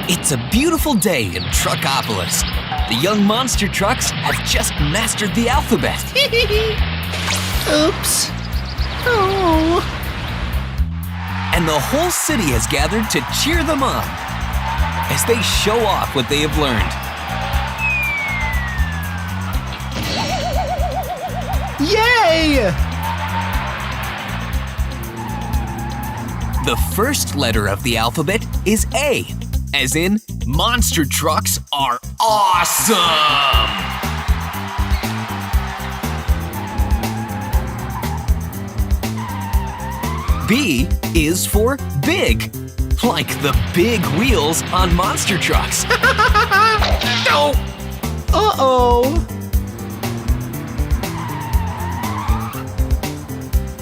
It's a beautiful day in Truckopolis. The young monster trucks have just mastered the alphabet. Oops. Oh. And the whole city has gathered to cheer them on as they show off what they have learned. Yay! The first letter of the alphabet is A, as in monster trucks are awesome! B is for big, like the big wheels on monster trucks. No! Uh-oh.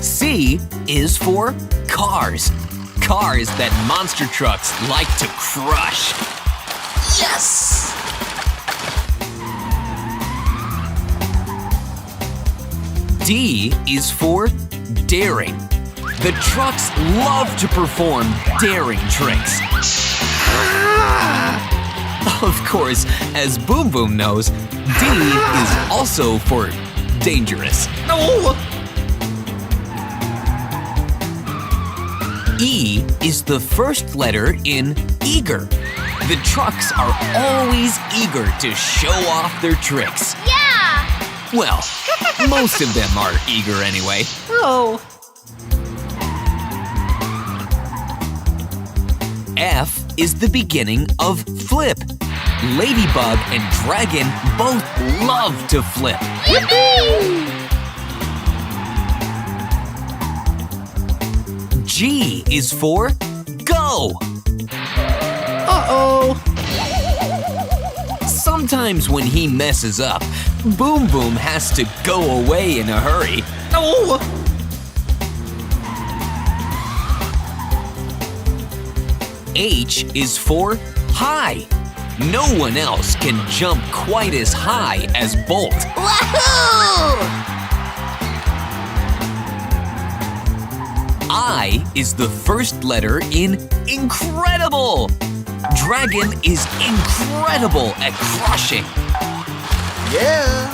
C is for cars. Cars that monster trucks like to crush. Yes! D is for daring. The trucks love to perform daring tricks. Of course, as Boom Boom knows, D is also for dangerous. No! E is the first letter in eager. The trucks are always eager to show off their tricks. Yeah! Well, most of them are eager anyway. Oh. F is the beginning of flip. Ladybug and Dragon both love to flip. Yippee! G is for go. Uh-oh. Sometimes when he messes up, Boom Boom has to go away in a hurry. No! H is for high. No one else can jump quite as high as Bolt. Wahoo! I is the first letter in incredible. Dragon is incredible at crushing. Yeah.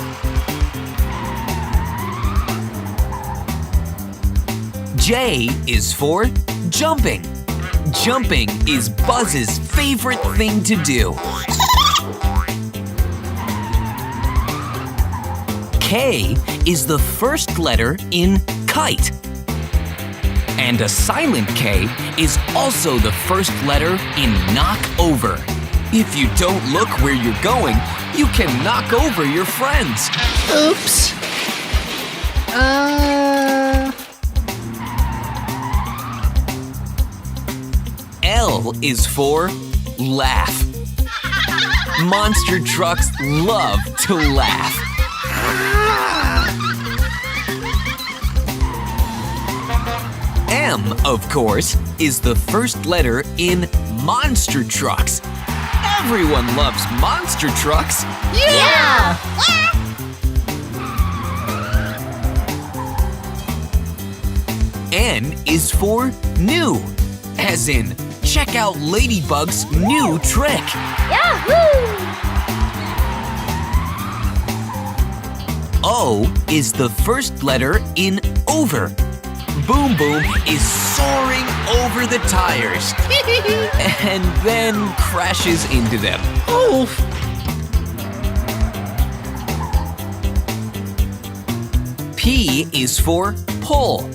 J is for jumping. Jumping is Buzz's favorite thing to do. K is the first letter in kite. And a silent K is also the first letter in knock over. If you don't look where you're going, you can knock over your friends. Oops. L is for laugh. Monster trucks love to laugh. M, of course, is the first letter in monster trucks. Everyone loves monster trucks. Yeah! N is for new, as in check out Ladybug's new trick. Yahoo! O is the first letter in over. Boom Boom is soaring over the tires and then crashes into them. Oh. P is for pull,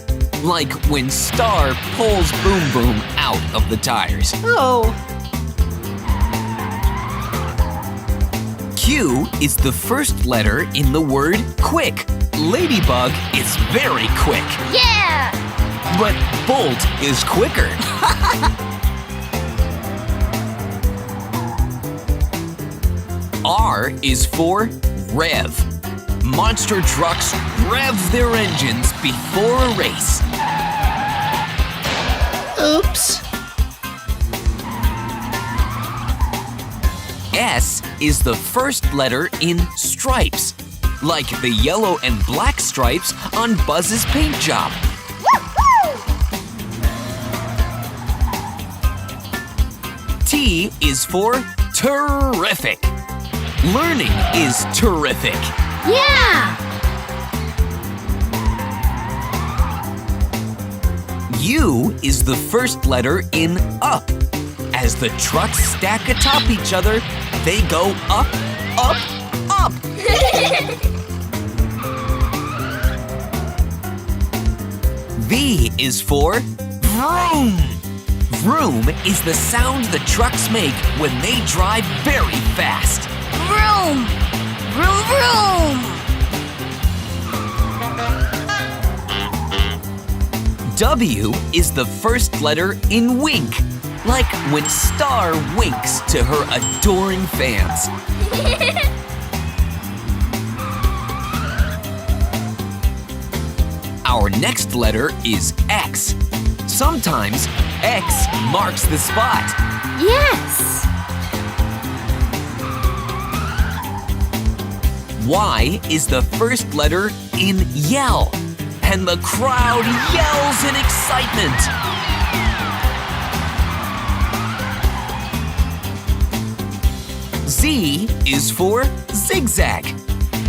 like when Star pulls Boom Boom out of the tires. Oh. Q is the first letter in the word quick. Ladybug is very quick. Yeah! But Bolt is quicker. R is for rev. Monster trucks rev their engines before a race. Oops. S is the first letter in stripes, like the yellow and black stripes on Buzz's paint job. T T is for terrific. Learning is terrific. Yeah! U is the first letter in up. As the trucks stack atop each other, they go up, up, up. V is for vroom. Vroom is the sound the trucks make when they drive very fast. Vroom! Vroom, vroom! W is the first letter in wink, like when Star winks to her adoring fans. Our next letter is X. Sometimes X marks the spot. Yes! Y is the first letter in yell, and the crowd yells in excitement. Z is for zigzag,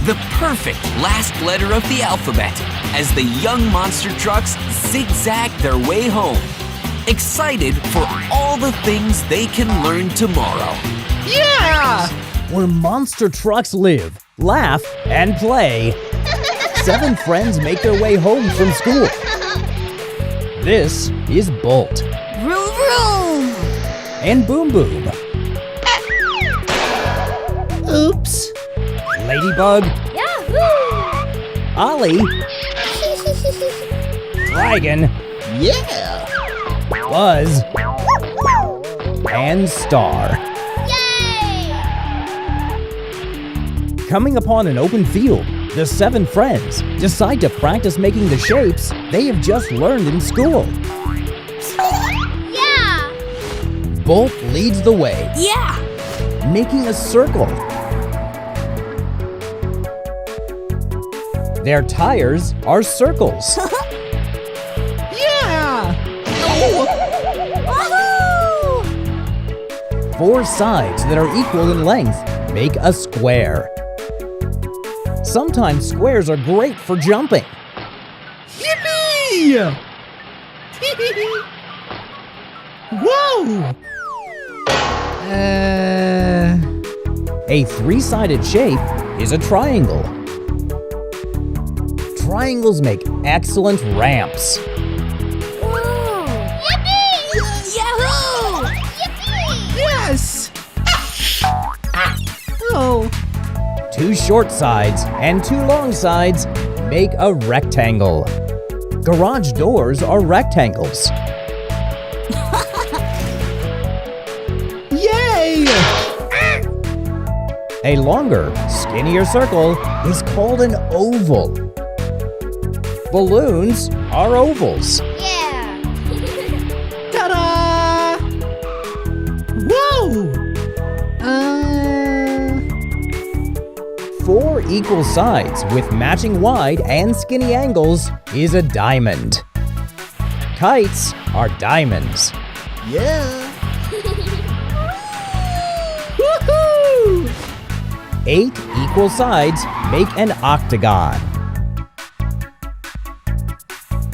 the perfect last letter of the alphabet, as the young monster trucks zigzag their way home, excited for all the things they can learn tomorrow. Yeah! Where monster trucks live, laugh, and play. 7 friends make their way home from school. This is Bolt Vroom, vroom! and Boom Boom. Oops. Ladybug, Yahoo! Ollie, Dragon, Yeah! Buzz, and Star. Yay! Coming upon an open field, the 7 friends decide to practice making the shapes they have just learned in school. Yeah! Bolt leads the way, Yeah! making a circle. Their tires are circles. Yeah! Woohoo! 4 sides that are equal in length make a square. Sometimes squares are great for jumping. Yippee! Whoa! A 3-sided shape is a triangle. Triangles make excellent ramps. Whoa! Yippee! Yahoo! Yippee! Yes! Oh, 2 short sides and 2 long sides make a rectangle. Garage doors are rectangles. yay! A longer, skinnier circle is called an oval. Balloons are ovals. Yeah! Ta-da! Whoa! 4 equal sides with matching wide and skinny angles is a diamond. Kites are diamonds. Yeah! Woohoo! 8 equal sides make an octagon.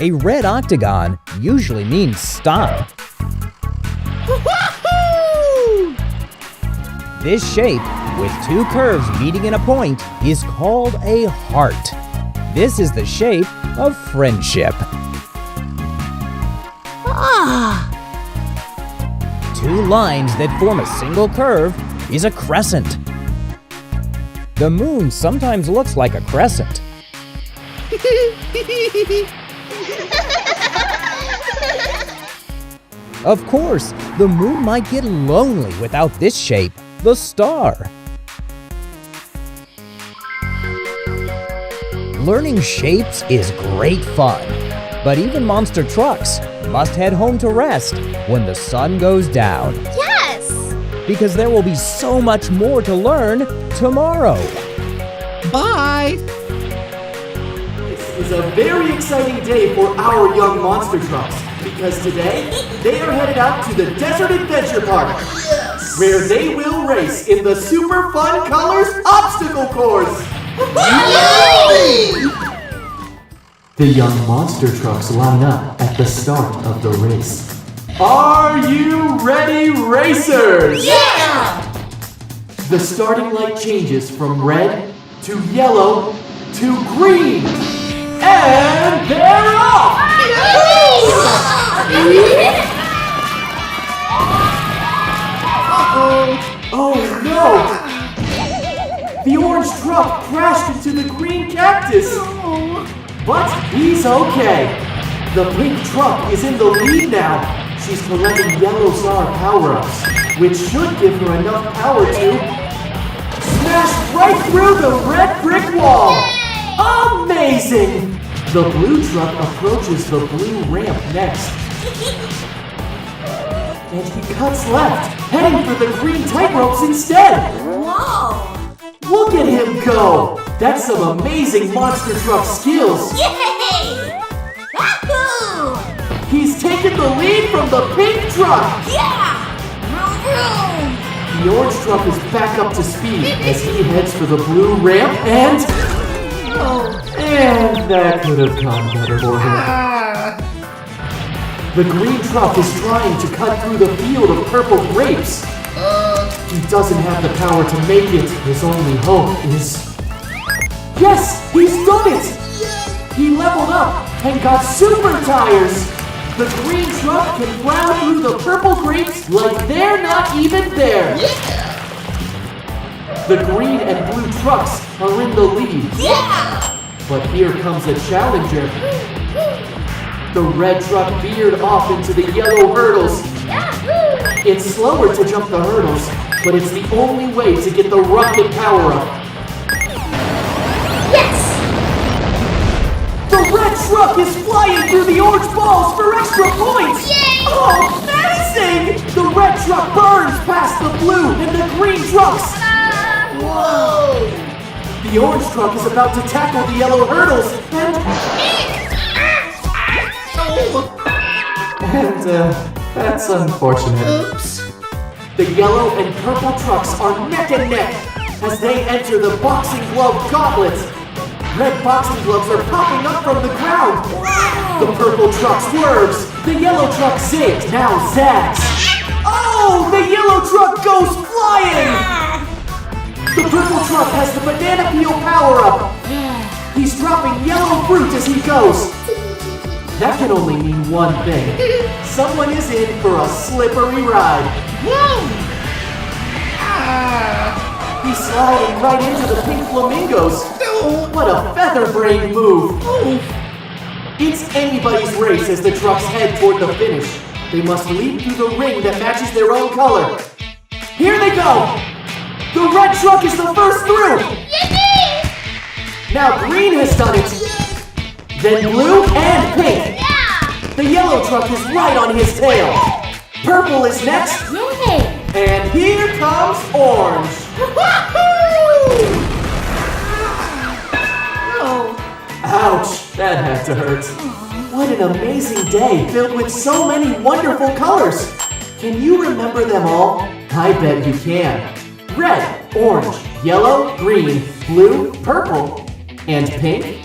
A red octagon usually means stop. Woohoo! This shape, with 2 curves meeting in a point, is called a heart. This is the shape of friendship. Ah! 2 lines that form a single curve is a crescent. The moon sometimes looks like a crescent. Of course, the moon might get lonely without this shape, the star. Learning shapes is great fun, but even monster trucks must head home to rest when the sun goes down, Yes! because there will be so much more to learn tomorrow. Bye! This is a very exciting day for our young monster trucks because today they are headed out to the Desert Adventure Park. Yes! where they will race in the Super Fun Colors obstacle course. The young monster trucks line up at the start of the race. Are you ready, racers? Yeah! The starting light changes from red to yellow to green. And they're off! Oh no! The orange truck crashed into the green cactus. But he's okay. The pink truck is in the lead now. She's collecting yellow star power-ups, which should give her enough power to smash right through the red brick wall. Amazing! The blue truck approaches the blue ramp next. And he cuts left, heading for the green tightropes instead. Whoa! Look at him go! That's some amazing monster truck skills. Yay! Wahoo! He's taken the lead from the pink truck. Yeah! Vroom, vroom! The orange truck is back up to speed as he heads for the blue ramp and that could have gone better for him. The green truck is trying to cut through the field of purple grapes. He doesn't have the power to make it. His only hope is... Yes! He's done it! He leveled up and got super tires! The green truck can plow through the purple grapes like they're not even there! The green and blue trucks are in the lead. Yeah! But here comes a challenger. The red truck veered off into the yellow hurdles. Yahoo! It's slower to jump the hurdles, but it's the only way to get the rocket power up. Yes! The red truck is flying through the orange balls for extra points! Yay! Oh, amazing! The red truck burns past the blue and the green trucks. Whoa! The orange truck is about to tackle the yellow hurdles and that's unfortunate. Oops. The yellow and purple trucks are neck and neck as they enter the boxing glove gauntlet. Red boxing gloves are popping up from the ground. The purple truck swerves. The yellow truck zigs, now zags. Oh, the yellow truck goes flying! The purple truck has the banana peel power-up. He's dropping yellow fruit as he goes. That can only mean one thing. Someone is in for a slippery ride. He's sliding right into the pink flamingos. What a feather-brained move. It's anybody's race as the trucks head toward the finish. They must leap through the ring that matches their own color. Here they go! The red truck is the first through! Yippee! Now green has done it. Then blue and pink. Yeah! The yellow truck is right on his tail. Purple is next. Yay! And here comes orange. Ouch, that had to hurt. What an amazing day filled with so many wonderful colors. Can you remember them all? I bet you can. Red, orange, yellow, green, blue, purple, and pink.